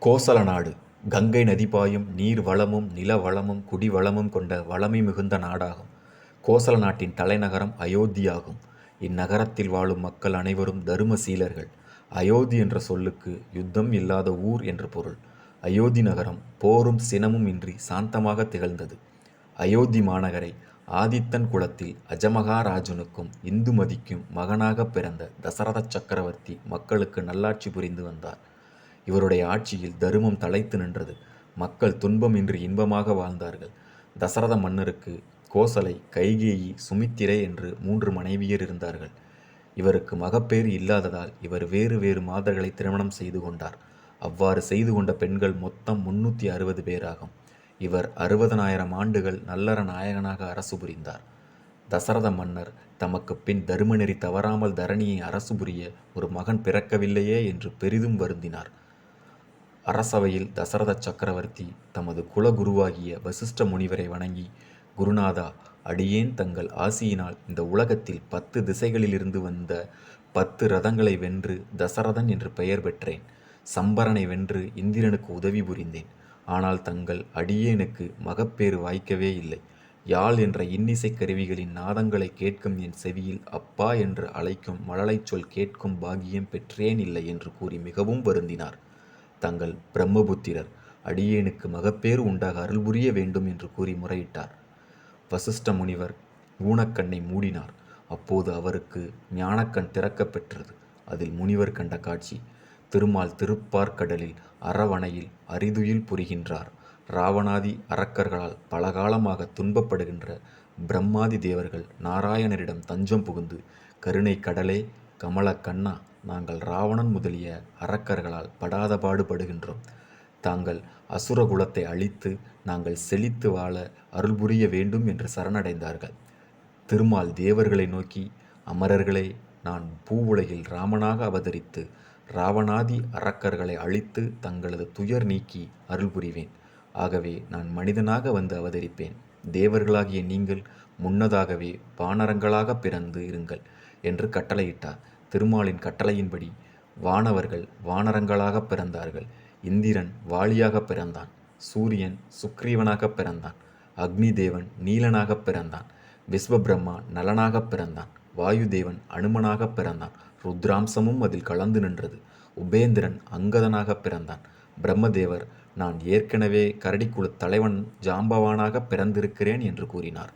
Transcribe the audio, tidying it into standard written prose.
கோசல நாடு கங்கை நதி பாயும் நீர் வளமும் நில வளமும் குடி வளமும் கொண்ட வளமை மிகுந்த நாடாகும். கோசல நாட்டின் தலைநகரம் அயோத்தியாகும். இந்நகரத்தில் வாழும் மக்கள் அனைவரும் தருமசீலர்கள். அயோத்தி என்ற சொல்லுக்கு யுத்தம் இல்லாத ஊர் என்று பொருள். அயோத்தி நகரம் போரும் சினமும் இன்றி சாந்தமாக திகழ்ந்தது. அயோத்தி மாநகரை ஆதித்தன் குலத்தில் அஜமகாராஜனுக்கும் இந்துமதிக்கும் மகனாக பிறந்த தசரத சக்கரவர்த்தி மக்களுக்கு நல்லாட்சி புரிந்து வந்தார். இவருடைய ஆட்சியில் தருமம் தலைத்து நின்றது. மக்கள் துன்பமின்றி இன்பமாக வாழ்ந்தார்கள். தசரத மன்னருக்கு கோசலை, கைகேயி, சுமித்திரை என்று 3 மனைவியர் இருந்தார்கள். இவருக்கு மகப்பேறு இல்லாததால் இவர் வேறு வேறு மாதர்களை திருமணம் செய்து கொண்டார். அவ்வாறு செய்து கொண்ட பெண்கள் மொத்தம் 360 பேராகும். இவர் 60,000 ஆண்டுகள் நல்லற நாயகனாக அரசு புரிந்தார். தசரத மன்னர் தமக்கு பின் தருமநெறி தவறாமல் தரணியை அரசு புரிய ஒரு மகன் பிறக்கவில்லையே என்று பெரிதும் வருந்தினார். அரசவையில் தசரத சக்கரவர்த்தி தமது குலகுருவாகிய வசிஷ்ட முனிவரை வணங்கி, குருநாதா, அடியேன் தங்கள் ஆசியினால் இந்த உலகத்தில் 10 திசைகளிலிருந்து வந்த 10 ரதங்களை வென்று தசரதன் என்று பெயர் பெற்றேன். சம்பரனை வென்று இந்திரனுக்கு உதவி புரிந்தேன். ஆனால் தங்கள் அடியேனுக்கு மகப்பேறு வாய்க்கவே இல்லை. யாழ் என்ற இன்னிசைக் கருவிகளின் நாதங்களை கேட்கும் என் செவியில் அப்பா என்று அழைக்கும் மழலைச் சொல் கேட்கும் பாக்கியம் பெற்றேன் இல்லை என்று கூறி மிகவும் வருந்தினார். தங்கள் பிரம்மபுத்திரர் அடியேனுக்கு மகப்பேறு உண்டாக அருள் புரிய வேண்டும் என்று கூறி முறையிட்டார். வசிஷ்ட முனிவர் ஊனக்கண்ணை மூடினார். அப்போது அவருக்கு ஞானக்கண் திறக்கப் பெற்றது. அதில் முனிவர் கண்ட காட்சி: திருமால் திருப்பார்கடலில் அரவணையில் அரிதுயில் புரிகின்றார். ராவணாதி அரக்கர்களால் பலகாலமாக துன்பப்படுகின்ற பிரம்மாதி தேவர்கள் நாராயணரிடம் தஞ்சம் புகுந்து, கருணை கடலே, கமலக்கண்ணா, நாங்கள் ராவணன் முதலிய அரக்கர்களால் படாத பாடுபடுகின்றோம். தாங்கள் அசுர குலத்தை அழித்து நாங்கள் செழித்து வாழ அருள் புரிய வேண்டும் என்று சரணடைந்தார்கள். திருமால் தேவர்களை நோக்கி, அமரர்களே, நான் பூவுலகில் ராமனாக அவதரித்து ராவணாதி அரக்கர்களை அழித்து தங்களது துயர் நீக்கி அருள் புரிவேன். ஆகவே நான் மனிதனாக வந்து அவதரிப்பேன். தேவர்களாகிய நீங்கள் முன்னதாகவே வானரங்களாக பிறந்து இருங்கள் என்று கட்டளையிட்டார். திருமாலின் கட்டளையின்படி வானவர்கள் வானரங்களாக பிறந்தார்கள். இந்திரன் வாலியாக பிறந்தான். சூரியன் சுக்ரீவனாக பிறந்தான். அக்னி தேவன் நீலனாக பிறந்தான். விஸ்வபிரம்மா நலனாக பிறந்தான். வாயுதேவன் அனுமனாக பிறந்தான். ருத்ராம்சமும் அதில் கலந்து நின்றது. உபேந்திரன் அங்கதனாக பிறந்தான். பிரம்மதேவர், நான் ஏற்கனவே கரடிக்குழு தலைவன் ஜாம்பவானாக பிறந்திருக்கிறேன் என்று கூறினார்.